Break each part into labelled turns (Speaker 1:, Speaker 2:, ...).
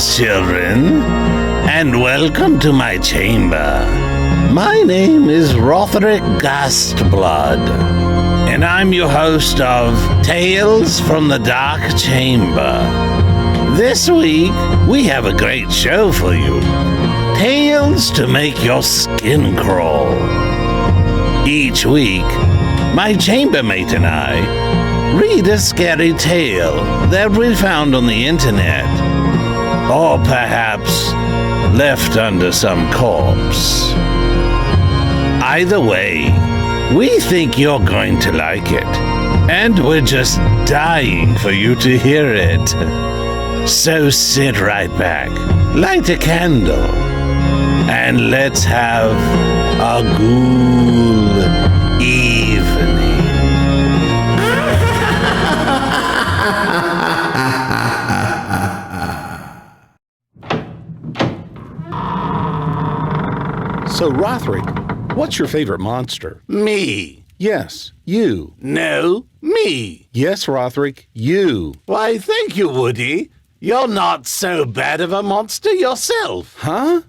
Speaker 1: Greetings, children, and welcome to my chamber. My name is Rotherick Gastblood, and I'm your host of Tales from the Dark Chamber. This week, we have a great show for you. Tales to make your skin crawl. Each week, my chambermate and I read a scary tale that we found on the internet, or perhaps left under some corpse. Either way, we think you're going to like it, and we're just dying for you to hear it. So sit right back, light a candle, and let's have a ghoul evening.
Speaker 2: So, Rotherick, what's your favorite monster?
Speaker 1: Me.
Speaker 2: Yes, you.
Speaker 1: No, me.
Speaker 2: Yes, Rotherick, you.
Speaker 1: Why, thank you, Woody. You're not so bad of a monster yourself.
Speaker 2: Huh?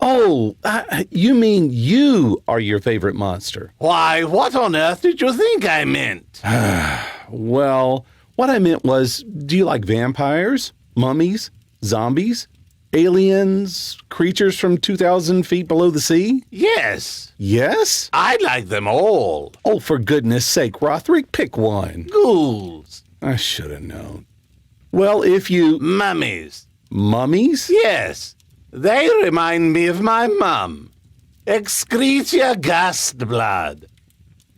Speaker 2: Oh, you mean you are your favorite monster.
Speaker 1: Why, what on earth did you think I meant?
Speaker 2: Well, what I meant was, do you like vampires, mummies, zombies, aliens, creatures from 2,000 feet below the sea?
Speaker 1: Yes.
Speaker 2: Yes?
Speaker 1: I like them all.
Speaker 2: Oh, for goodness sake, Rotherick, pick one.
Speaker 1: Ghouls.
Speaker 2: I should have known. Well, if you...
Speaker 1: Mummies.
Speaker 2: Mummies?
Speaker 1: Yes. They remind me of my mum, Excretia Gastblood.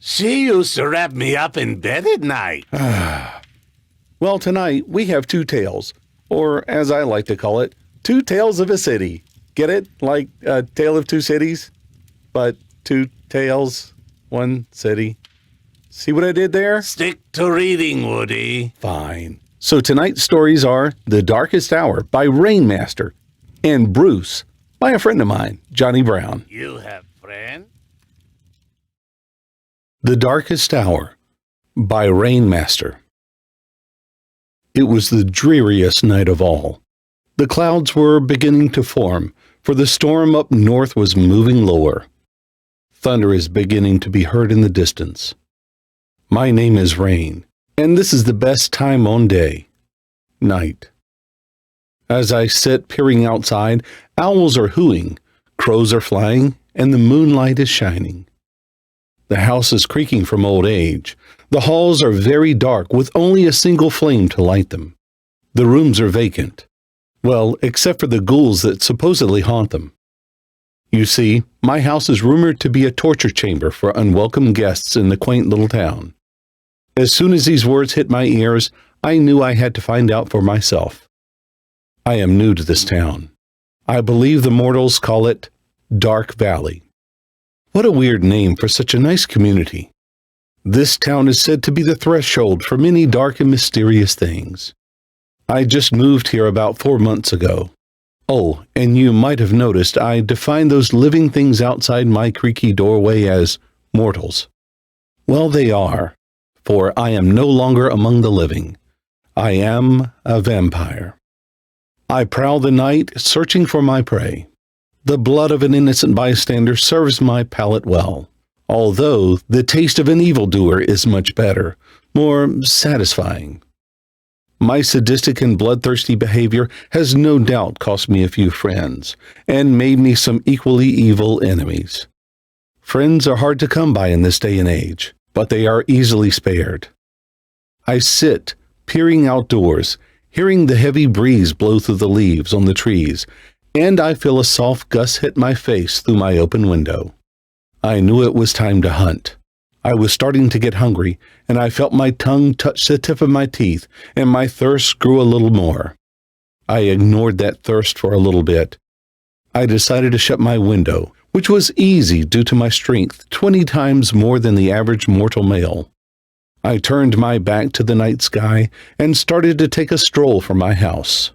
Speaker 1: She used to wrap me up in bed at night.
Speaker 2: Well, tonight we have two tales, or as I like to call it, two tales of a city. Get it? Like a tale of two cities, but two tales, one city. See what I did there?
Speaker 1: Stick to reading, Woody.
Speaker 2: Fine. So tonight's stories are The Darkest Hour by Rainmaster and Bruce by a friend of mine, Johnny Brown.
Speaker 1: You have friends?
Speaker 2: The Darkest Hour by Rainmaster. It was the dreariest night of all. The clouds were beginning to form, for the storm up north was moving lower. Thunder is beginning to be heard in the distance. My name is Rain, and this is the best time on day, night. As I sit peering outside, owls are hooting, crows are flying, and the moonlight is shining. The house is creaking from old age. The halls are very dark with only a single flame to light them. The rooms are vacant. Well, except for the ghouls that supposedly haunt them. You see, my house is rumored to be a torture chamber for unwelcome guests in the quaint little town. As soon as these words hit my ears, I knew I had to find out for myself. I am new to this town. I believe the mortals call it Dark Valley. What a weird name for such a nice community. This town is said to be the threshold for many dark and mysterious things. I just moved here about 4 months ago. Oh, and you might have noticed I defined those living things outside my creaky doorway as mortals. Well, they are, for I am no longer among the living. I am a vampire. I prowl the night, searching for my prey. The blood of an innocent bystander serves my palate well, although the taste of an evildoer is much better, more satisfying. My sadistic and bloodthirsty behavior has no doubt cost me a few friends, and made me some equally evil enemies. Friends are hard to come by in this day and age, but they are easily spared. I sit, peering outdoors, hearing the heavy breeze blow through the leaves on the trees, and I feel a soft gust hit my face through my open window. I knew it was time to hunt. I was starting to get hungry, and I felt my tongue touch the tip of my teeth, and my thirst grew a little more. I ignored that thirst for a little bit. I decided to shut my window, which was easy due to my strength 20 times more than the average mortal male. I turned my back to the night sky and started to take a stroll from my house.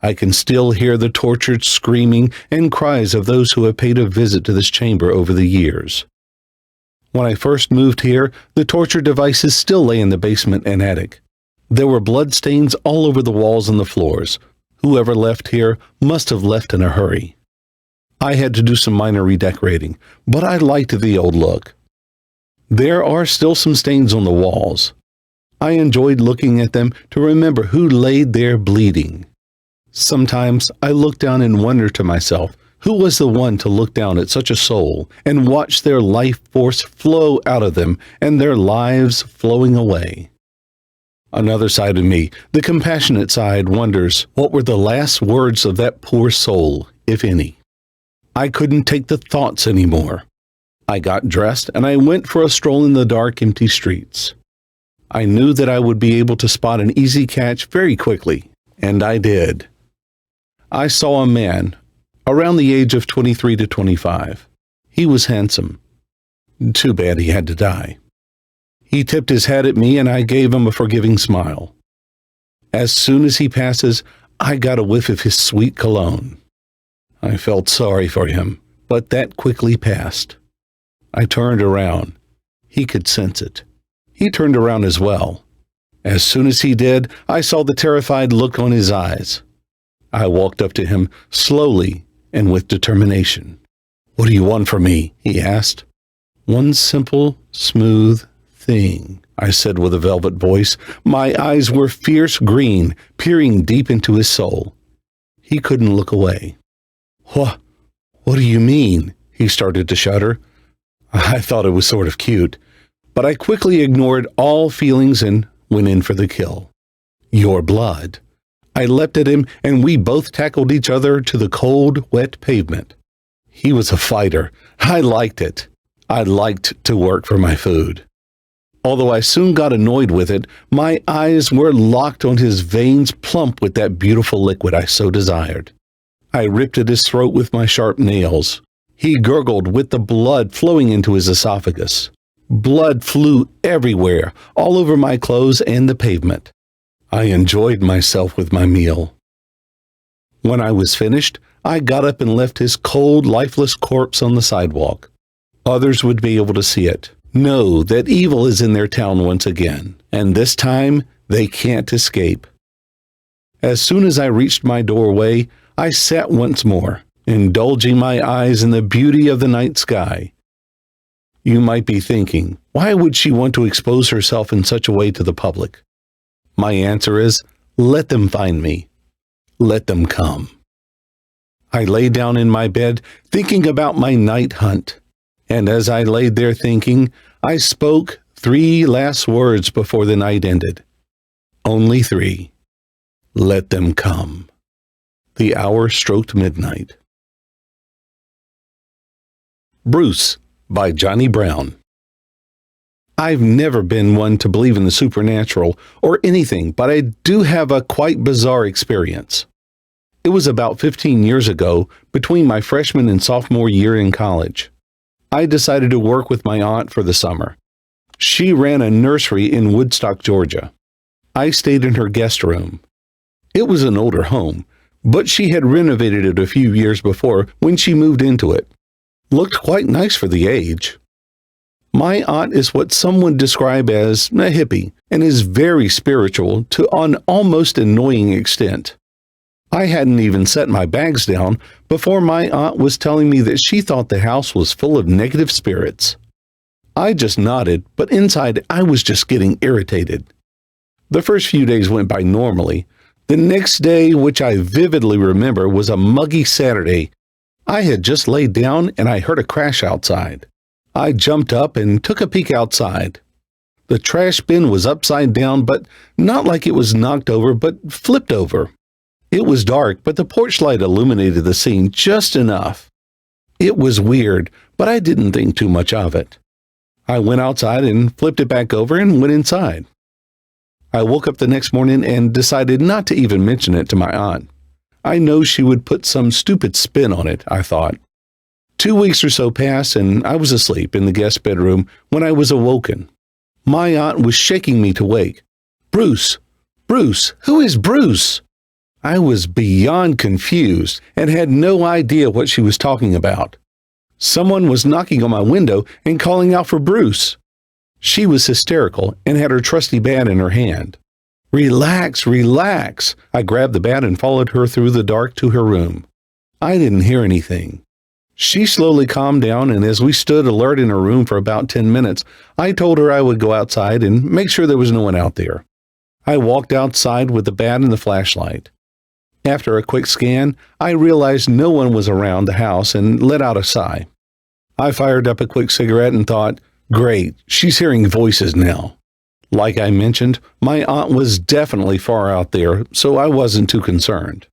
Speaker 2: I can still hear the tortured screaming and cries of those who have paid a visit to this chamber over the years. When I first moved here, the torture devices still lay in the basement and attic. There were blood stains all over the walls and the floors. Whoever left here must have left in a hurry. I had to do some minor redecorating, but I liked the old look. There are still some stains on the walls. I enjoyed looking at them to remember who laid there bleeding. Sometimes I look down and wonder to myself, who was the one to look down at such a soul and watch their life force flow out of them and their lives flowing away? Another side of me, the compassionate side, wonders what were the last words of that poor soul, if any. I couldn't take the thoughts anymore. I got dressed and I went for a stroll in the dark, empty streets. I knew that I would be able to spot an easy catch very quickly, and I did. I saw a man, around the age of 23 to 25. He was handsome. Too bad he had to die. He tipped his hat at me and I gave him a forgiving smile. As soon as he passes, I got a whiff of his sweet cologne. I felt sorry for him, but that quickly passed. I turned around. He could sense it. He turned around as well. As soon as he did, I saw the terrified look on his eyes. I walked up to him slowly and with determination. "What do you want from me?" he asked. "One simple, smooth thing," I said with a velvet voice. My eyes were fierce green, peering deep into his soul. He couldn't look away. What do you mean?" He started to shudder. I thought it was sort of cute, but I quickly ignored all feelings and went in for the kill. "Your blood." I leapt at him, and we both tackled each other to the cold, wet pavement. He was a fighter. I liked it. I liked to work for my food. Although I soon got annoyed with it, my eyes were locked on his veins plump with that beautiful liquid I so desired. I ripped at his throat with my sharp nails. He gurgled with the blood flowing into his esophagus. Blood flew everywhere, all over my clothes and the pavement. I enjoyed myself with my meal. When I was finished, I got up and left his cold, lifeless corpse on the sidewalk. Others would be able to see it, know that evil is in their town once again, and this time they can't escape. As soon as I reached my doorway, I sat once more, indulging my eyes in the beauty of the night sky. You might be thinking, why would she want to expose herself in such a way to the public? My answer is, let them find me. Let them come. I lay down in my bed, thinking about my night hunt. And as I laid there thinking, I spoke 3 last words before the night ended. Only 3. Let them come. The hour stroked midnight. Bruce by Johnny Brown. I've never been one to believe in the supernatural or anything, but I do have a quite bizarre experience. It was about 15 years ago, between my freshman and sophomore year in college. I decided to work with my aunt for the summer. She ran a nursery in Woodstock, Georgia. I stayed in her guest room. It was an older home, but she had renovated it a few years before when she moved into it. Looked quite nice for the age. My aunt is what some would describe as a hippie and is very spiritual to an almost annoying extent. I hadn't even set my bags down before my aunt was telling me that she thought the house was full of negative spirits. I just nodded, but inside I was just getting irritated. The first few days went by normally. The next day, which I vividly remember, was a muggy Saturday. I had just laid down and I heard a crash outside. I jumped up and took a peek outside. The trash bin was upside down, but not like it was knocked over, but flipped over. It was dark, but the porch light illuminated the scene just enough. It was weird, but I didn't think too much of it. I went outside and flipped it back over and went inside. I woke up the next morning and decided not to even mention it to my aunt. I know she would put some stupid spin on it, I thought. 2 weeks or so passed, and I was asleep in the guest bedroom when I was awoken. My aunt was shaking me to wake. "Bruce! Bruce! Who is Bruce?" I was beyond confused and had no idea what she was talking about. Someone was knocking on my window and calling out for Bruce. She was hysterical and had her trusty bat in her hand. Relax, relax. I grabbed the bat and followed her through the dark to her room. I didn't hear anything. She slowly calmed down, and as we stood alert in her room for about 10 minutes, I told her I would go outside and make sure there was no one out there. I walked outside with the bat and the flashlight. After a quick scan, I realized no one was around the house and let out a sigh. I fired up a quick cigarette and thought, great, she's hearing voices now. Like I mentioned, my aunt was definitely far out there, so I wasn't too concerned.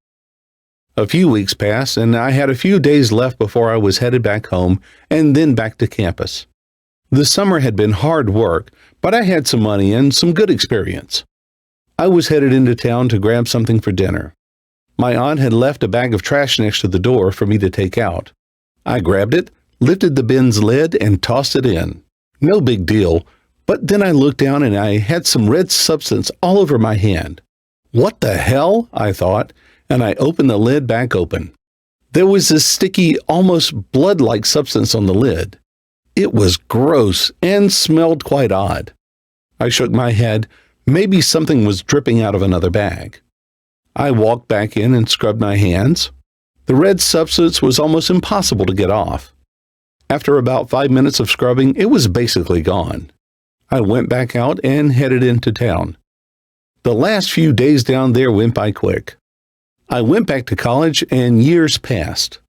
Speaker 2: A few weeks passed, and I had a few days left before I was headed back home and then back to campus. The summer had been hard work, but I had some money and some good experience. I was headed into town to grab something for dinner. My aunt had left a bag of trash next to the door for me to take out. I grabbed it, lifted the bin's lid, and tossed it in. No big deal, but then I looked down and I had some red substance all over my hand. What the hell? I thought, and I opened the lid back open. There was this sticky, almost blood-like substance on the lid. It was gross and smelled quite odd. I shook my head. Maybe something was dripping out of another bag. I walked back in and scrubbed my hands. The red substance was almost impossible to get off. After about 5 minutes of scrubbing, it was basically gone. I went back out and headed into town. The last few days down there went by quick. I went back to college and years passed.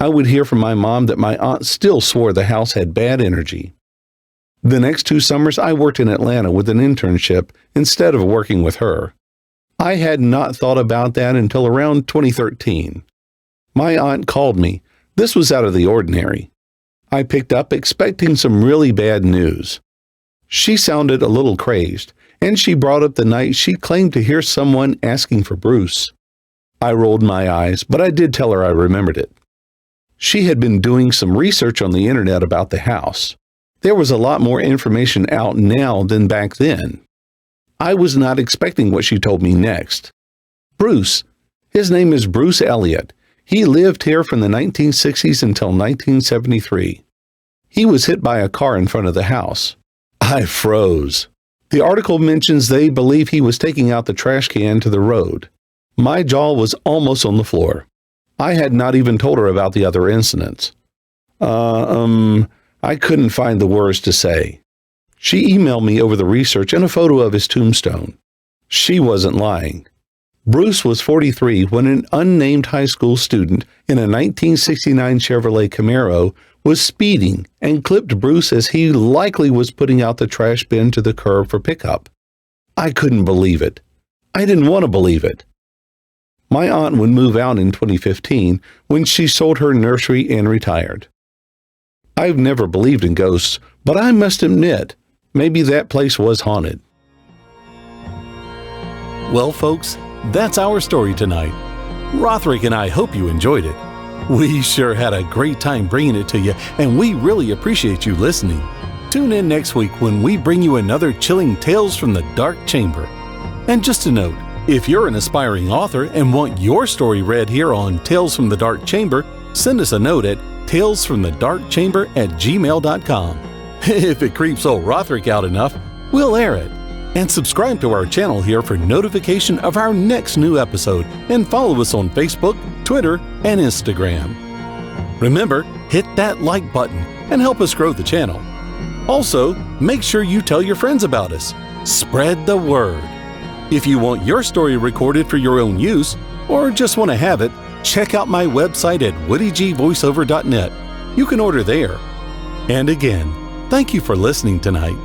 Speaker 2: I would hear from my mom that my aunt still swore the house had bad energy. The next 2 summers, I worked in Atlanta with an internship instead of working with her. I had not thought about that until around 2013. My aunt called me. This was out of the ordinary. I picked up expecting some really bad news. She sounded a little crazed, and she brought up the night she claimed to hear someone asking for Bruce. I rolled my eyes, but I did tell her I remembered it. She had been doing some research on the internet about the house. There was a lot more information out now than back then. I was not expecting what she told me next. Bruce. His name is Bruce Elliott. He lived here from the 1960s until 1973. He was hit by a car in front of the house. I froze. The article mentions they believe he was taking out the trash can to the road. My jaw was almost on the floor. I had not even told her about the other incidents. I couldn't find the words to say. She emailed me over the research and a photo of his tombstone. She wasn't lying. Bruce was 43 when an unnamed high school student in a 1969 Chevrolet Camaro was speeding and clipped Bruce as he likely was putting out the trash bin to the curb for pickup. I couldn't believe it. I didn't want to believe it. My aunt would move out in 2015 when she sold her nursery and retired. I've never believed in ghosts, but I must admit, maybe that place was haunted.
Speaker 3: Well, folks, that's our story tonight. Rotherick and I hope you enjoyed it. We sure had a great time bringing it to you, and we really appreciate you listening. Tune in next week when we bring you another chilling Tales from the Dark Chamber. And just a note, if you're an aspiring author and want your story read here on Tales from the Dark Chamber, send us a note at talesfromthedarkchamber@gmail.com. If it creeps old Rotherick out enough, we'll air it. And subscribe to our channel here for notification of our next new episode, and follow us on Facebook, Twitter, and Instagram. Remember, hit that like button and help us grow the channel. Also, make sure you tell your friends about us. Spread the word. If you want your story recorded for your own use, or just want to have it, check out my website at woodygvoiceover.net. You can order there. And again, thank you for listening tonight.